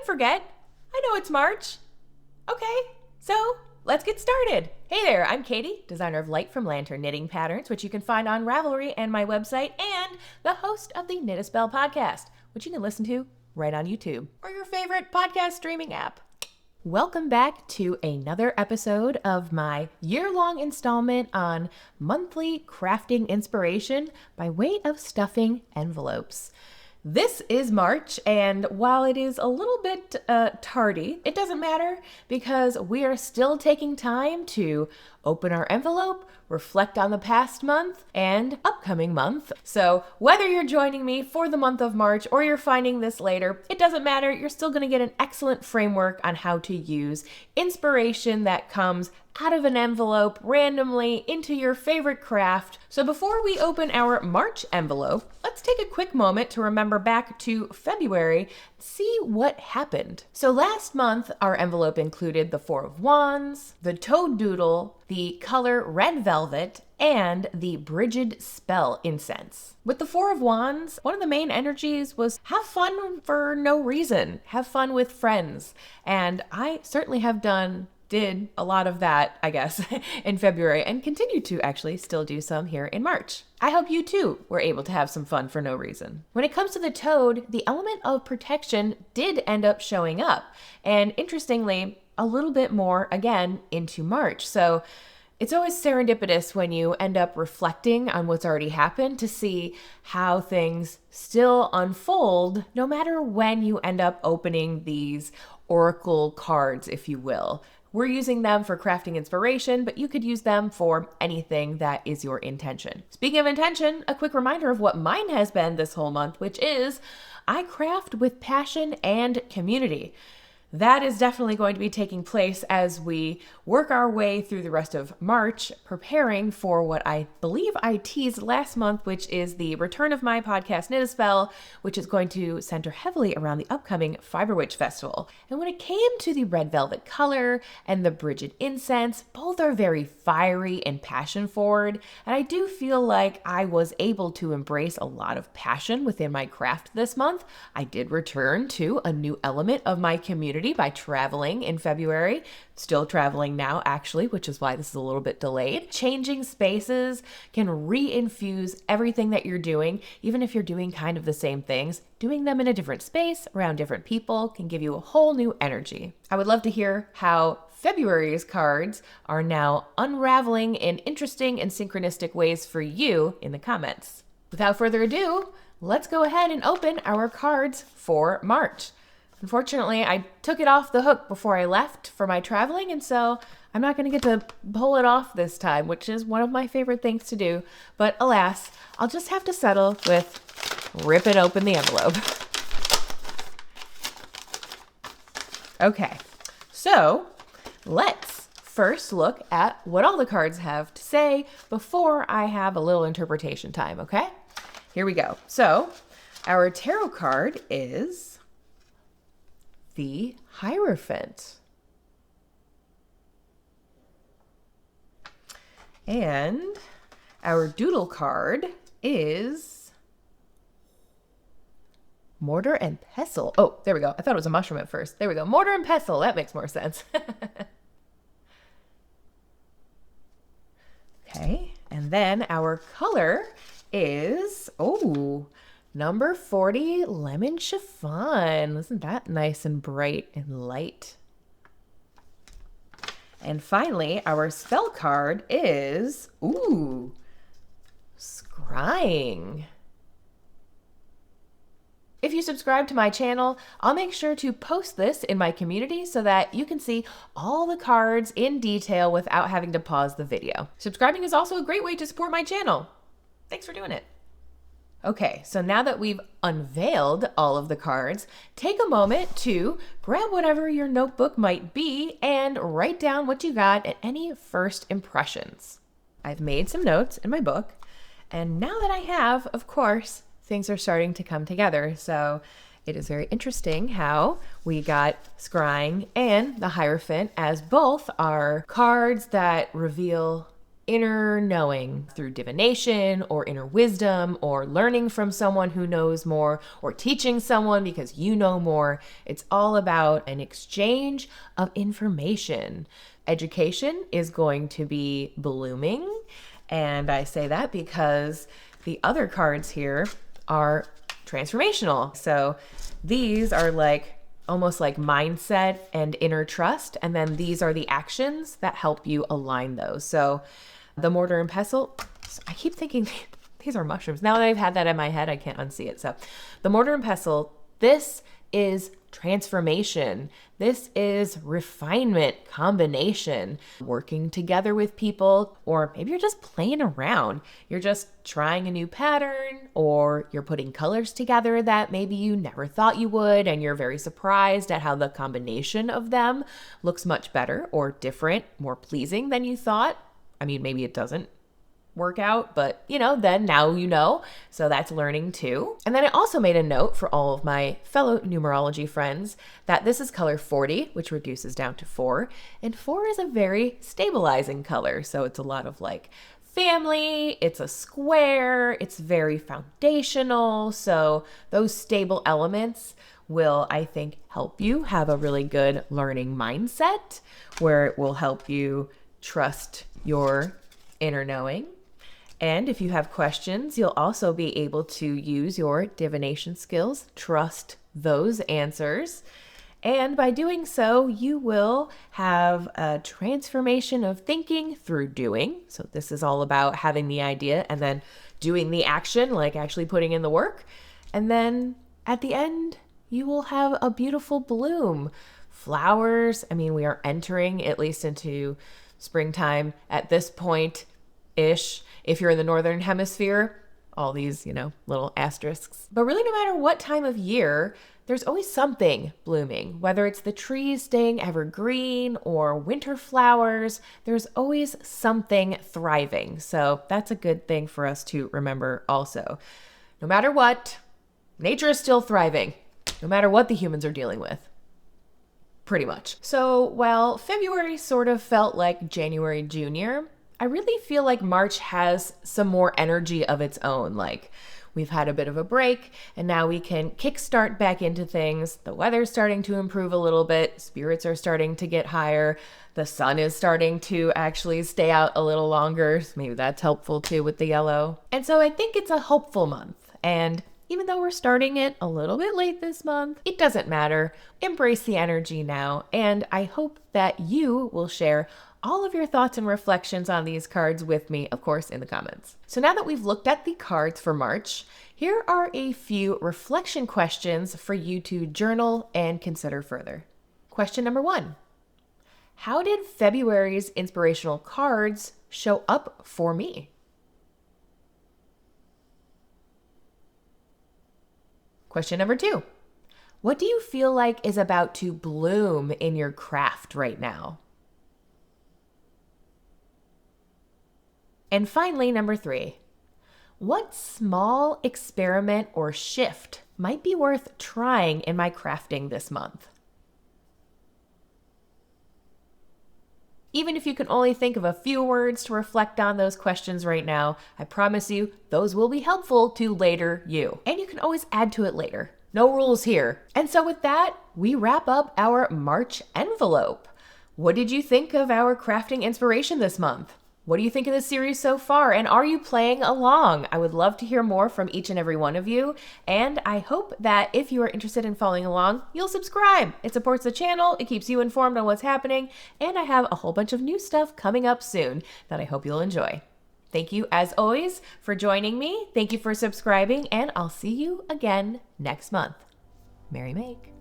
don't forget. I know it's March. Okay, so let's get started. Hey there, I'm Katie, designer of Light from Lantern Knitting Patterns, which you can find on Ravelry and my website, and the host of the Knit a Spell podcast, which you can listen to right on YouTube or your favorite podcast streaming app. Welcome back to another episode of my year-long installment on monthly crafting inspiration by way of stuffing envelopes. This is March, and while it is a little bit tardy, it doesn't matter because we are still taking time to open our envelope, reflect on the past month and upcoming month. So whether you're joining me for the month of March or you're finding this later, it doesn't matter. You're still going to get an excellent framework on how to use inspiration that comes out of an envelope randomly into your favorite craft. So before we open our March envelope, let's take a quick moment to remember back to February, see what happened. So last month, our envelope included the Four of Wands, the Toad Doodle, the color Red Velvet, and the Brigid Spell incense. With the Four of Wands, one of the main energies was have fun for no reason, have fun with friends. And I certainly did a lot of that, I guess, in February and continue to actually still do some here in March. I hope you too were able to have some fun for no reason. When it comes to the toad, the element of protection did end up showing up. And interestingly, a little bit more again into March. So it's always serendipitous when you end up reflecting on what's already happened to see how things still unfold, no matter when you end up opening these oracle cards, if you will. We're using them for crafting inspiration, but you could use them for anything that is your intention. Speaking of intention, a quick reminder of what mine has been this whole month, which is I craft with passion and community. That is definitely going to be taking place as we work our way through the rest of March, preparing for what I believe I teased last month, which is the return of my podcast, Knit a Spell, which is going to center heavily around the upcoming Fiber Witch Festival. And when it came to the Red Velvet color and the Brigid incense, both are very fiery and passion forward. And I do feel like I was able to embrace a lot of passion within my craft this month. I did return to a new element of my community by traveling in February, still traveling now actually, which is why this is a little bit delayed. Changing spaces can reinfuse everything that you're doing, even if you're doing kind of the same things. Doing them in a different space around different people can give you a whole new energy. I would love to hear how February's cards are now unraveling in interesting and synchronistic ways for you in the comments. Without further ado, let's go ahead and open our cards for March. Unfortunately, I took it off the hook before I left for my traveling, and so I'm not going to get to pull it off this time, which is one of my favorite things to do. But alas, I'll just have to settle with ripping open the envelope. Okay, so let's first look at what all the cards have to say before I have a little interpretation time, okay? Here we go. So our tarot card is the Hierophant. And our doodle card is Mortar and Pestle. Oh, there we go. I thought it was a mushroom at first. There we go. Mortar and Pestle. That makes more sense. Okay. And then our color is, number 40, Lemon Chiffon. Isn't that nice and bright and light? And finally, our spell card is, Scrying. If you subscribe to my channel, I'll make sure to post this in my community so that you can see all the cards in detail without having to pause the video. Subscribing is also a great way to support my channel. Thanks for doing it. Okay, so now that we've unveiled all of the cards, take a moment to grab whatever your notebook might be and write down what you got and any first impressions. I've made some notes in my book, and now that I have, of course, things are starting to come together. So it is very interesting how we got Scrying and the Hierophant as both are cards that reveal inner knowing through divination or inner wisdom or learning from someone who knows more or teaching someone because you know more. It's all about an exchange of information. Education is going to be blooming. And I say that because the other cards here are transformational. So these are like almost like mindset and inner trust. And then these are the actions that help you align those. So the mortar and pestle, I keep thinking these are mushrooms. Now that I've had that in my head, I can't unsee it. So the mortar and pestle, this is transformation. This is refinement, combination, working together with people, or maybe you're just playing around. You're just trying a new pattern, or you're putting colors together that maybe you never thought you would, and you're very surprised at how the combination of them looks much better or different, more pleasing than you thought. I mean, maybe it doesn't work out, but then now you know. So that's learning too. And then I also made a note for all of my fellow numerology friends that this is color 40, which reduces down to 4. And 4 is a very stabilizing color. So it's a lot of like family, it's a square, it's very foundational. So those stable elements will, I think, help you have a really good learning mindset where it will help you trust your inner knowing. And if you have questions, you'll also be able to use your divination skills, trust those answers. And by doing so, you will have a transformation of thinking through doing. So this is all about having the idea and then doing the action, like actually putting in the work. And then at the end, you will have a beautiful bloom. Flowers, I mean, we are entering at least into springtime at this point-ish. If you're in the northern hemisphere, all these, little asterisks. But really, no matter what time of year, there's always something blooming. Whether it's the trees staying evergreen or winter flowers, there's always something thriving. So that's a good thing for us to remember also. No matter what, nature is still thriving, no matter what the humans are dealing with. Pretty much. So while February sort of felt like January Junior, I really feel like March has some more energy of its own. Like we've had a bit of a break and now we can kickstart back into things. The weather's starting to improve a little bit. Spirits are starting to get higher. The sun is starting to actually stay out a little longer. Maybe that's helpful too with the yellow. And so I think it's a hopeful month. And even though we're starting it a little bit late this month, it doesn't matter. Embrace the energy now. And I hope that you will share all of your thoughts and reflections on these cards with me, of course, in the comments. So now that we've looked at the cards for March, here are a few reflection questions for you to journal and consider further. Question number 1. How did February's inspirational cards show up for me? Question number 2. What do you feel like is about to bloom in your craft right now? And finally, number 3, what small experiment or shift might be worth trying in my crafting this month? Even if you can only think of a few words to reflect on those questions right now, I promise you those will be helpful to later you. And you can always add to it later. No rules here. And so with that, we wrap up our March envelope. What did you think of our crafting inspiration this month? What do you think of the series so far? And are you playing along? I would love to hear more from each and every one of you. And I hope that if you are interested in following along, you'll subscribe. It supports the channel. It keeps you informed on what's happening. And I have a whole bunch of new stuff coming up soon that I hope you'll enjoy. Thank you, as always, for joining me. Thank you for subscribing. And I'll see you again next month. Merry Make.